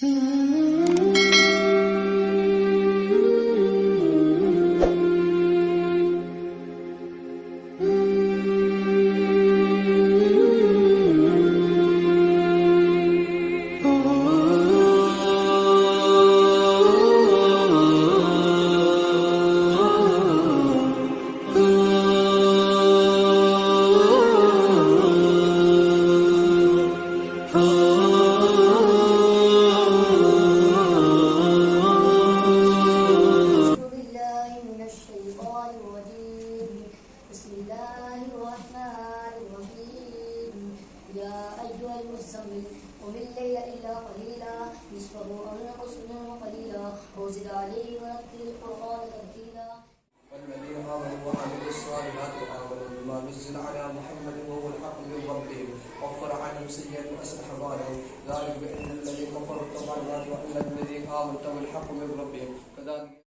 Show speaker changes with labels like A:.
A: بسم الله الرحمن الرحيم. يا أيها المزمل قم الليل إلا قليلا نصفه أو انقص منه قليلا أو زد عليه ورتل القرآن ترتيلا.
B: والذين آمنوا وعملوا الصالحات وآمنوا بما نزل على محمد وهو الحق من ربهم وغفر عنهم سيئات وأصلح بالهم ذلك بأن الذين كفروا اتبعوا وأن الذين آمنوا اتبعوا الحق من ربهم كذلك